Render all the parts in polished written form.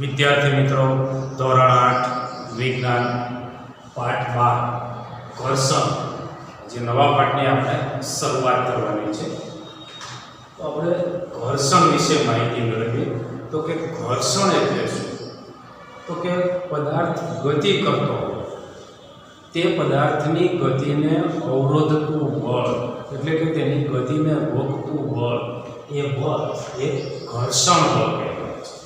વિદ્યાર્થી મિત્રો, ધોરણ 8 વિજ્ઞાન પાઠ 12 ઘર્ષણ જે નવા પાઠની આપણે શરૂઆત કરવાની છે. તો આપણે ઘર્ષણ વિશે માહિતી મેળવીએ. તો કે ઘર્ષણ એટલે શું? તો કે પદાર્થ ગતિ કરતો હોય તે પદાર્થની ગતિને અવરોધતું બળ એટલે કે તેની ગતિને રોકતું બળ એ બળ એ ઘર્ષણ બળ કહેવાય છે.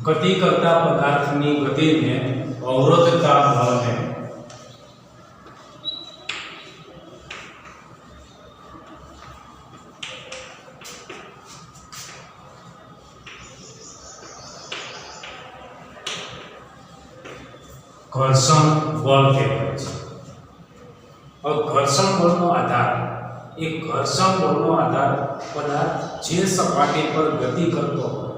ગતિ કરતા પદાર્થની ગતિને અવરોધતા બળને ઘર્ષણ બળ કહેવાય છે. હવે ઘર્ષણ બળનો આધાર પદાર્થ જે સપાટી પર ગતિ કરતો હોય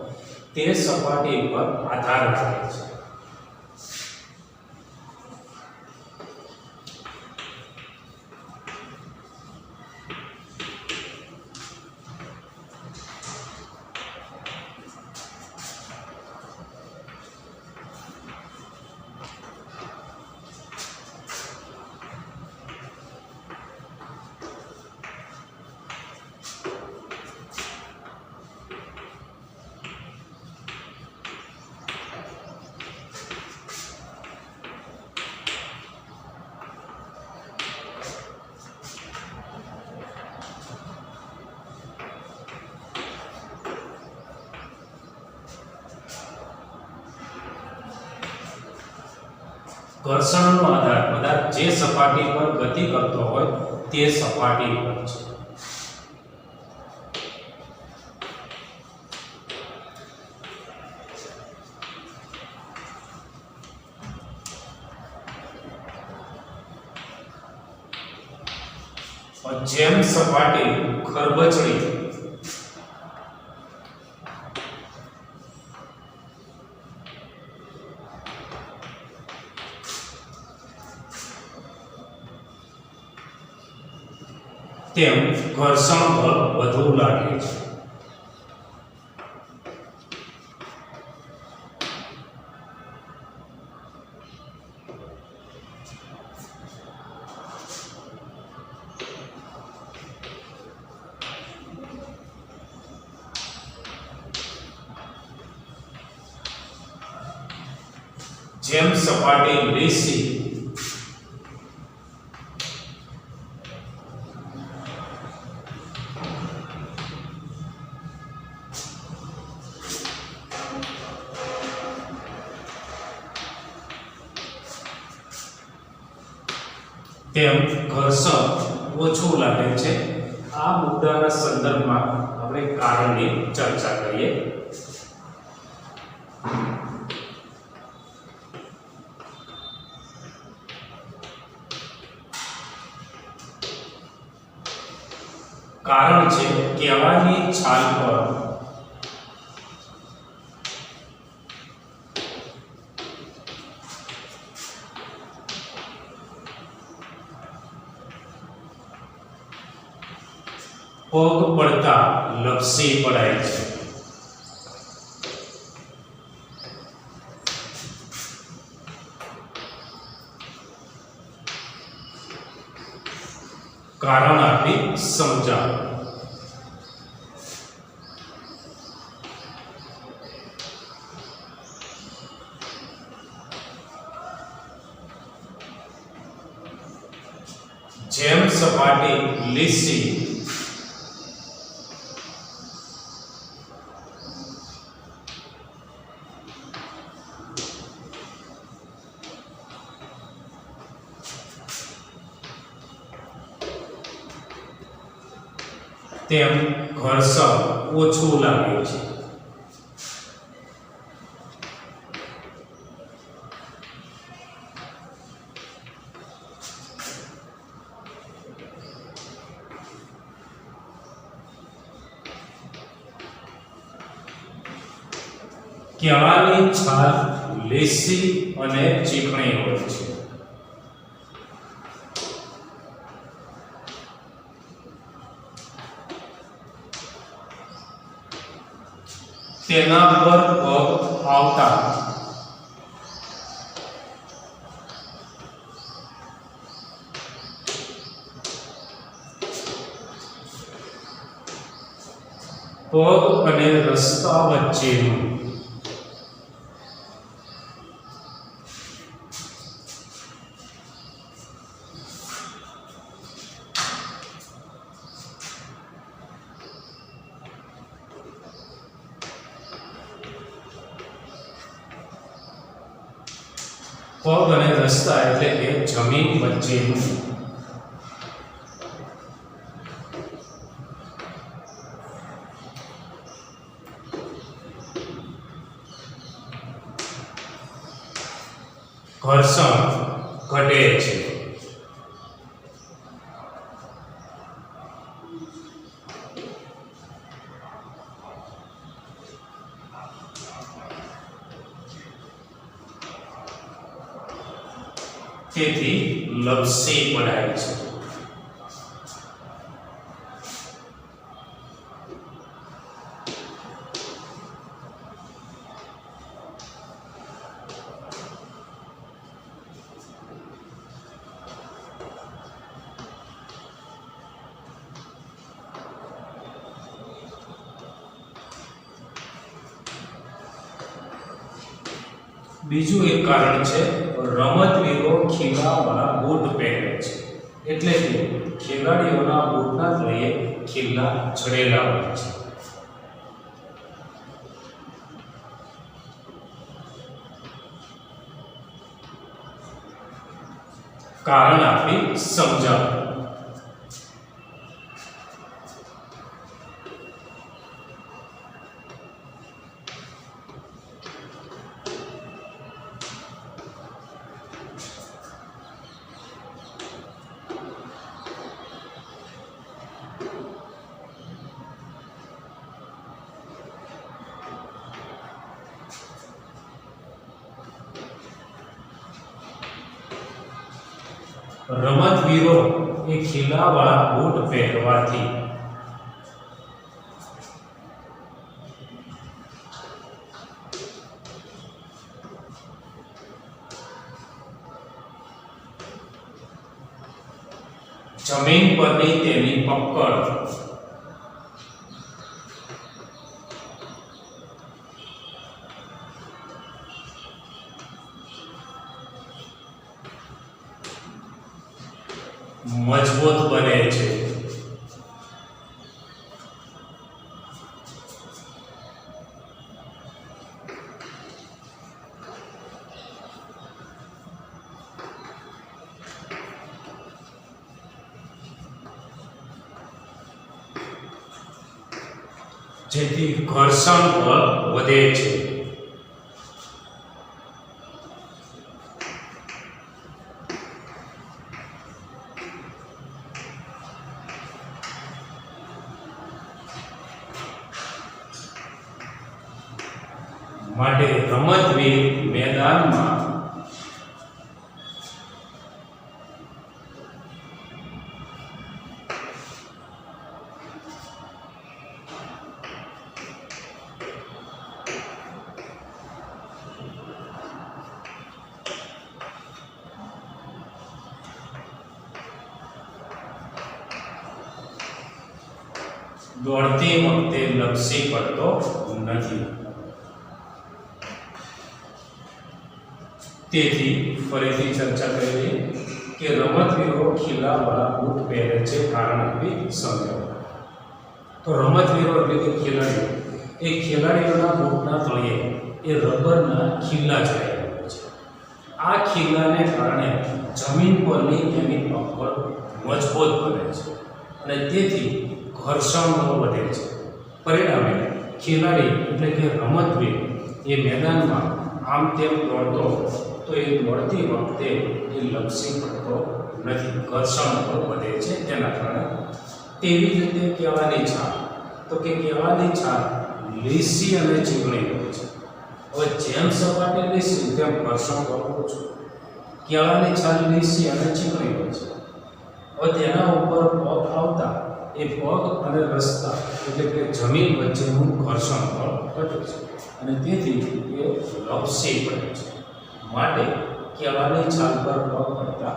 તે સપાટી પર આધાર રાખે છે. ઘર્ષણનો આધાર પદાર્થ જે સપાટી પર ગતિ કરતો હોય તે સપાટી પર છે. જેમ સપાટી ખરબચડી તેમ ઘર્ષણ બળ વધુ લાગે છે. જેમ સપાટી લીસી તેમ ઘર્ષણ ઓછું લાગે છે. આ મુદ્દાના સંદર્ભમાં આપણે કારણની ચર્ચા કરીએ. કારણ છે કેળાની છાલ પર પગ પડતા લપસી પડાય છે. કારણ આપી સમજાવો. જેમ સપાટી લીસી તેમ ઘર્ષણ ઓછું લાગે છે. કેળાની છાલ લીસી અને ચીકણી હોય છે. તેના પર પગ આવતા પગ અને રસ્તા વચ્ચેનું પગ અને રસ્તા એટલે કે જમીન વચ્ચેનું ઘર્ષણ ઘટે છે. તેથી લપસી પડાય છે. બીજું એક કારણ છે રમતવીરો ખીલાવાળા બૂટ પહેરે છે, એટલે કે ખેલાડીઓના બૂટના તળિયે ખીલા ચડેલા હોય છે. કારણ આપી સમજાવો. રમતવીરો એ ખીલાવાળા બૂટ પહેરવાથી જમીન પરની તેની પકડ મજબૂત બને છે. જેથી ઘર્ષણ બળ વધે છે. માટે રમતવીર મેદાનમાં દોડતી વખતે લપસી પડતો નથી. તેથી ફરીથી ચર્ચા કરીએ કે રમતવીરો ખીલાવાળા બૂટ પહેરે છે, કારણ આપી સમજાવો. તો રમતવીરો એટલે કે ખેલાડીઓ એ ખેલાડીઓના બૂટના તળિયે એ રબરના ખીલા ચડાવેલા હોય છે. આ ખીલાને કારણે જમીન પરની તેની પકડ મજબૂત બને છે અને તેથી ઘર્ષણ બળ વધે છે. પરિણામે ખેલાડી એટલે કે રમતવીર એ મેદાનમાં આમ તેમ દોડતો તો એ દોડતી વખતે એ લપસી પડતો નથી, ઘર્ષણ બળ વધે છે તેના કારણે. તેવી જ રીતે કેળાની છાલ, તો કે કેળાની છાલ લીસી અને ચીકણી હોય છે. હવે જેમ સપાટી લીસી તેમ ઘર્ષણ બળ ઓછું. કેળાની છાલ લીસી અને ચીકણી હોય છે. હવે તેના ઉપર પગ આવતા એ પગ અને રસ્તા એટલે કે જમીન વચ્ચેનું ઘર્ષણ બળ ઘટે છે અને તેથી એ લપસી પડે છે. માટે કેળાની છાલ પર પગ પડતા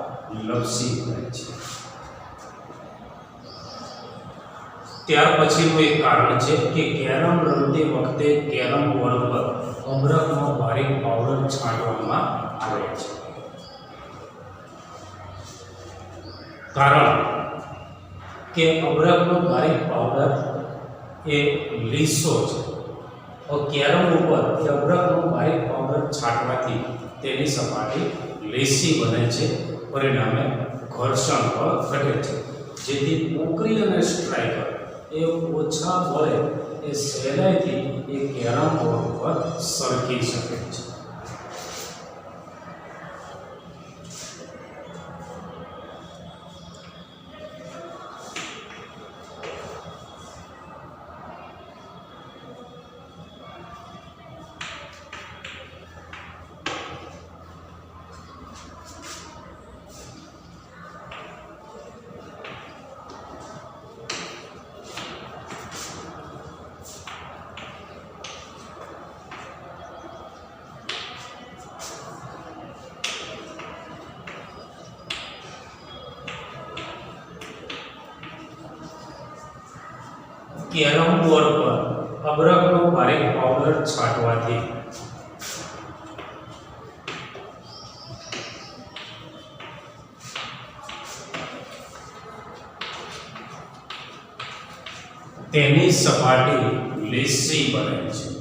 લપસી પડે છે. ત્યાર પછીનું એક કારણ છે કે કેરમ રમતી વખતે કેરમ બોર્ડ પર અબરખનો બારીક પાવડર છાંટવામાં આવે છે. કારણ કે અબરખનો બારીક પાવડર એ લીસો છે. કેરમ ઉપર અબરખનો બારીક પાવડર છાંટવાથી તેની સપાટી લીસી બને છે. પરિણામે ઘર્ષણ બળ ઘટે છે, જેથી પોકરી અને સ્ટ્રાઇકર એ ઓછા બળે એ સહેલાઈથી એ કેરમ બોર્ડ પર સરકી શકે છે. કેરમ બોર્ડ પર અબરખનો બારીક પાવડર છાંટવાથી તેની સપાટી લીસી બને છે.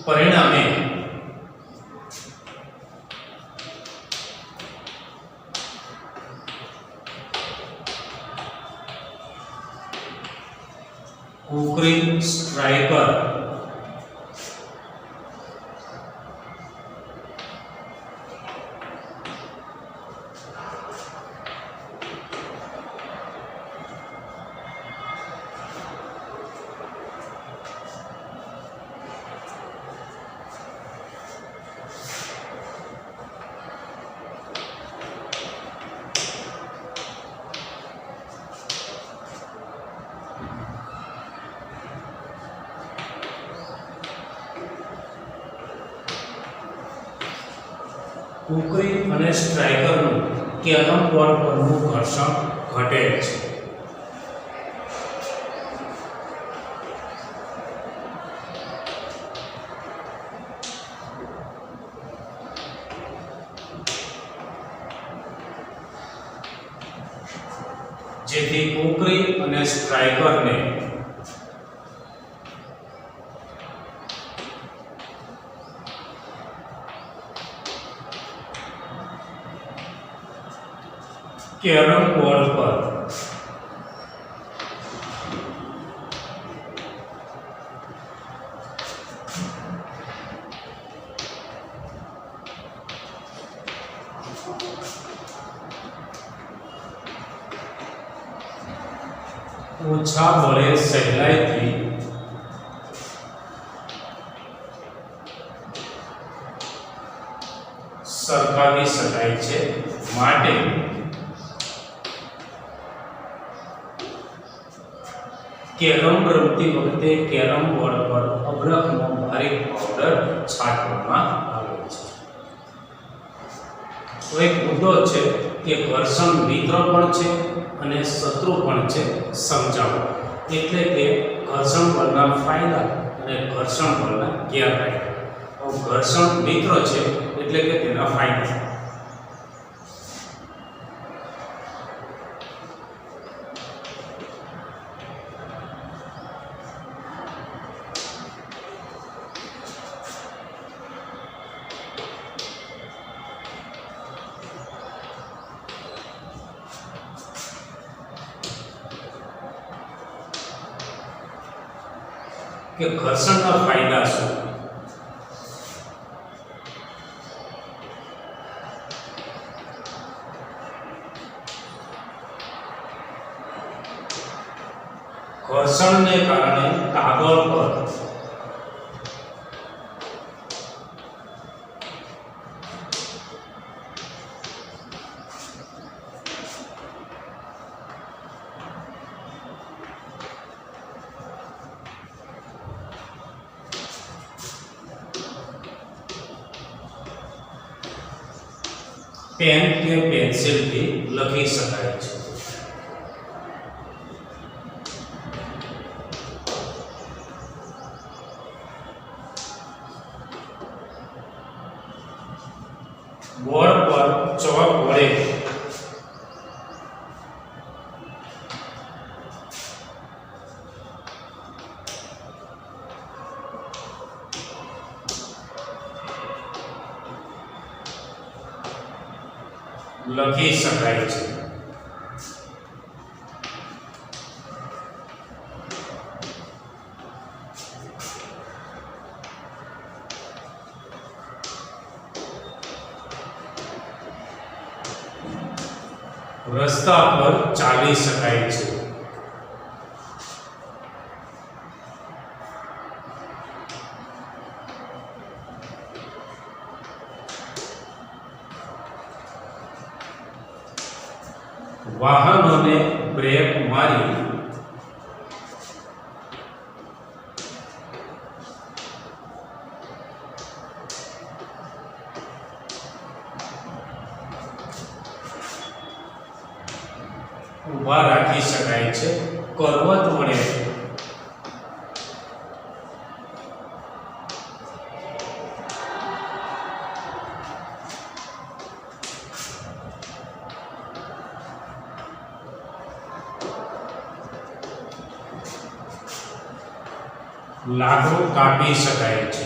પરિણામે પોકરી સ્ટ્રાઇકર પોકરી અને સ્ટ્રાઇકરનું કેરમ બોર્ડ પરનું ઘર્ષણ ઘટે છે. જેથી પોકરી અને સ્ટ્રાઇકરને કેરમ બોર્ડ પર ઓછા બળે સહેલાઈથી સરકાવી શકાય છે. માટે કેરમ રમતી વખતે કેરમ બોર્ડ પર અબરખનો બારીક પાવડર છાંટવામાં આવે છે. તો એક મુદ્દો છે કે ઘર્ષણ મિત્ર પણ છે અને શત્રુ પણ છે. સમજાવો એટલે કે ઘર્ષણ બળના ફાયદા અને ઘર્ષણ બળના ગેરફાયદા. ઘર્ષણ મિત્ર છે એટલે કે તેના ફાયદા. કે ઘર્ષણના ફાયદા શું? ઘર્ષણને કારણે કાગળ પર પેન કે પેન્સિલથી લખી શકાય છે. બોર્ડ પર ચોક વડે લખી શકાય છે. રસ્તા પર ચાલી શકાય છે. વાહનોને બ્રેક મારી ઊભા રાખી શકાય છે. કરવત વડે લાકડું કાપી શકાય છે.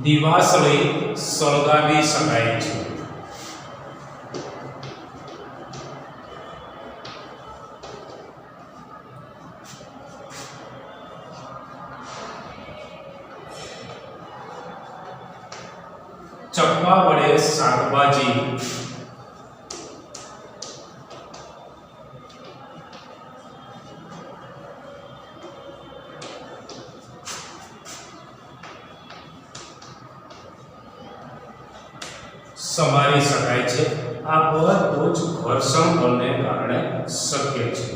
દિવાસળી સળગાવી શકાય છે. ચપ્પા વડે શાકભાજી સમારી શકાય છે. આ બધું જ ઘર્ષણ બળને કારણે શક્ય છે.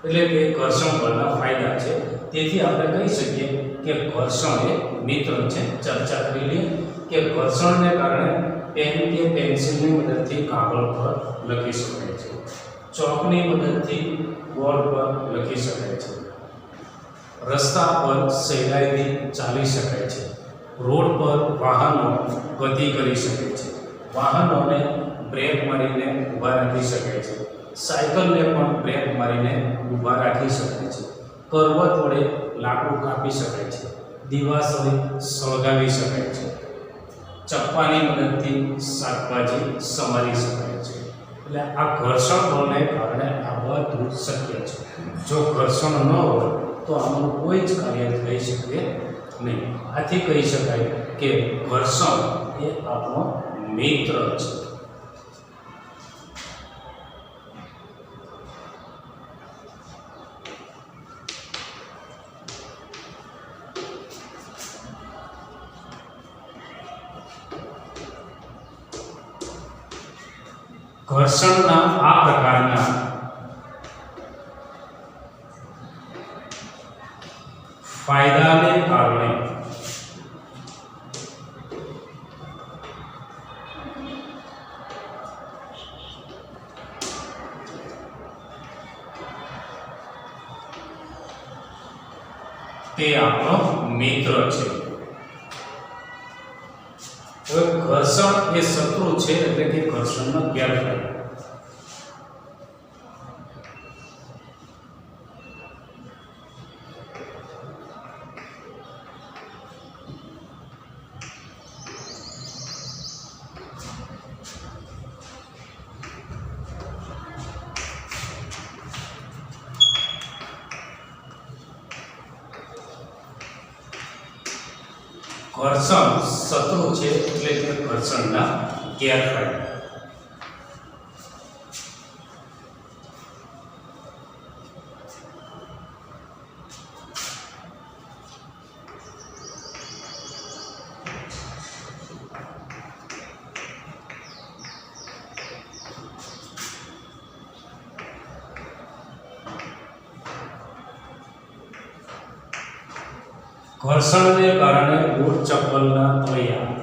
એટલે કે ઘર્ષણ બળના ફાયદા છે. તેથી આપણે કહી શકીએ કે ઘર્ષણ એ મિત્ર છે. ચર્ચા કરી લઈએ કે ઘર્ષણને કારણે પેન કે પેન્સિલની મદદથી કાગળ પર લખી શકાય છે. ચોકની મદદથી બોર્ડ પર લખી શકાય છે. રસ્તા પર સહેલાઈથી ચાલી શકાય છે. રોડ પર વાહનો ગતિ કરી શકે છે. વાહનોને બ્રેક મારીને ઊભા રાખી શકાય છે. સાયકલને પણ બ્રેક મારીને ઊભા રાખી શકાય છે. કરવત વડે લાકડું કાપી શકાય છે. દિવાસળી સળગાવી શકાય છે. ચપ્પાની મદદથી શાકભાજી સમારી શકાય છે. એટલે આ ઘર્ષણ બળને કારણે આ બધું શક્ય છે. જો ઘર્ષણ ન હોય તો આનું કોઈ જ કાર્ય થઈ શકે નહીં. આથી કહી શકાય કે ઘર્ષણ એ આપણો મિત્ર છે. ઘર્ષણના આ પ્રકારના ફાયદાને કારણે તે આપણો મિત્ર છે. હવે ઘર્ષણ એ શત્રુ છે એટલે કે ઘર્ષણનો ગેરફાયદો. ઘર્ષણ શત્રુ છે એટલે કે ઘર્ષણના ગેરફાયદા. ઘર્ષણને કારણે બૂટ ચપ્પલના તળિયા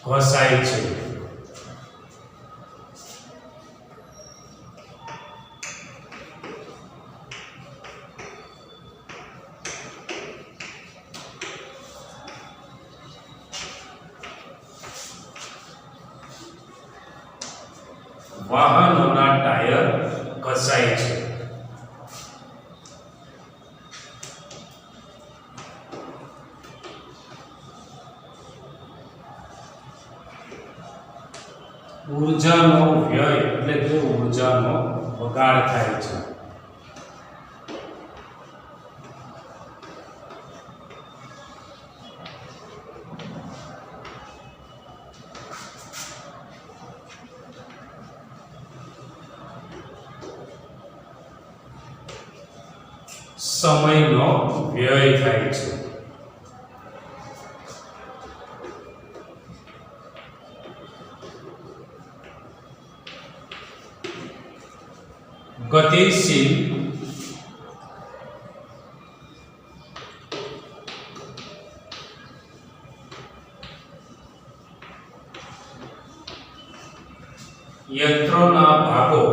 ઘસાય છે. વાહનોના ટાયર ઘસાય છે. ઊર્જાનો વ્યય એટલે કે ઊર્જાનો બગાડ થાય છે. સમયનો વ્યય થાય છે. ગતિશીલ યંત્રોના ભાગો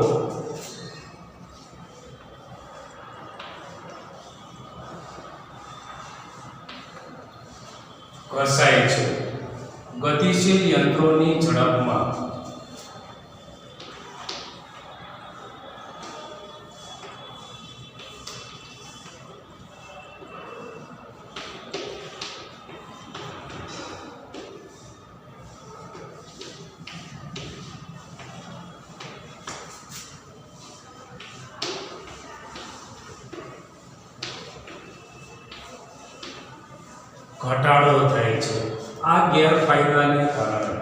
ઘસાય છે. ગતિશીલ યંત્રોની ઝડપમાં ઘટાડો થાય છે. આ ગેરફાયદાને કારણે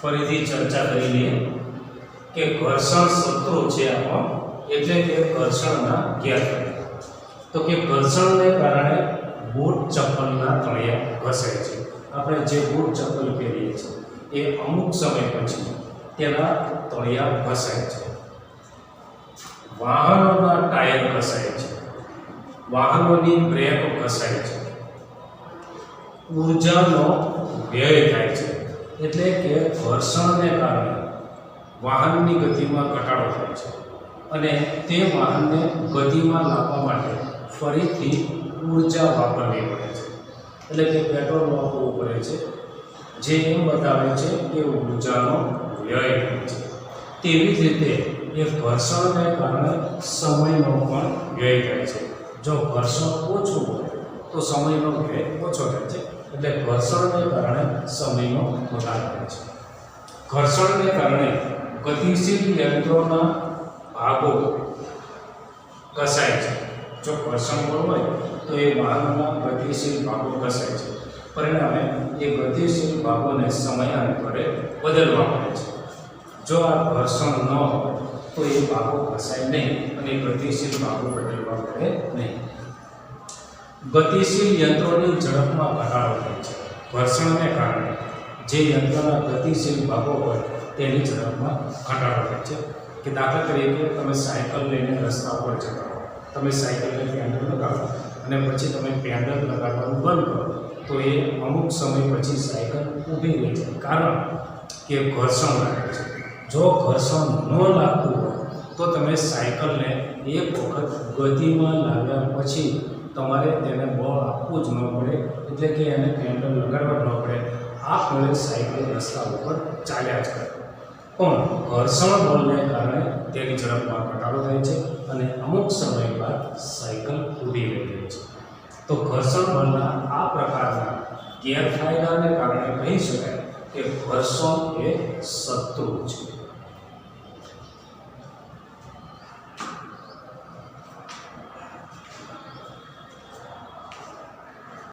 ફરીથી ચર્ચા કરી લઈએ કે ઘર્ષણ શત્રુ છે આમાં એટલે કે ઘર્ષણના ગેરફાયદા. તો કે ઘર્ષણને કારણે બૂટ ચપ્પલના તળિયા ઘસાય છે. આપણે જે બૂટ ચપ્પલ પહેરીએ છીએ એ અમુક સમય પછી તેના તળિયા ઘસાય છે. વાહનોના ટાયર ઘસાય છે. વાહનોની બ્રેક ઘસાય છે. ઊર્જાનો વ્યય થાય છે. એટલે કે ઘર્ષણને કારણે વાહનની ગતિમાં ઘટાડો થાય છે અને તે વાહનને ગતિમાં લાવવા માટે ફરીથી ઊર્જા વાપરવી પડે છે. એટલે કે પેટ્રોલ વાપરવું પડે છે, જે એમ બતાવે છે કે ઊર્જાનો વ્યય થાય છે. તેવી જ રીતે એ ઘર્ષણને કારણે સમયનો પણ વ્યય થાય છે. જો ઘર્ષણ ઓછું હોય તો સમયનો વ્યય ઓછો થાય છે. એટલે ઘર્ષણને કારણે સમયનો બગાડ થાય છે. ઘર્ષણને કારણે ગતિશીલ યંત્રોના ભાગો ઘસાય છે. જો ઘર્ષણ હોય તો એ વાહનોના ગતિશીલ ભાગો ઘસાય છે. પરિણામે એ ગતિશીલ ભાગોને સમયાંતરે બદલવા પડે છે. જો આ ઘર્ષણ ન હોય તો એ ભાગો ઘસાય નહીં અને ગતિશીલ ભાગો બદલવા પડે નહીં. ગતિશીલ યંત્રોની ઝડપમાં ઘટાડો થાય છે. ઘર્ષણને કારણે જે યંત્રના ગતિશીલ ભાગો હોય તેની ઝડપમાં ઘટાડો થાય છે. કે દાખલા તરીકે તમે સાયકલ લઈને રસ્તા ઉપર જતા હો, તમે સાયકલને પેન્ડલ લગાવો અને પછી તમે પેન્ડલ લગાડવાનું બંધ કરો તો એ અમુક સમય પછી સાયકલ ઊભી રહી જાય, કારણ કે ઘર્ષણ લાગે છે. જો ઘર્ષણ ન લાગતું હોય તો તમે સાયકલને એક વખત ગતિમાં લાવ્યા પછી તમારે તેને બળ આપવું જ ન પડે, એટલે કે એને પેન્ડલ લગાડવા ન પડે. આપમેળે સાયકલ રસ્તા ઉપર ચાલ્યા જ કરે. પણ ઘર્ષણ બળને કારણે તેની ઝડપમાં ઘટાડો થાય છે અને અમુક સમય બાદ સાયકલ ઊભી રહી જાય છે. તો ઘર્ષણ બળના આ પ્રકારના ગેરફાયદાને કારણે કહી શકાય કે ઘર્ષણ એ શત્રુ છે.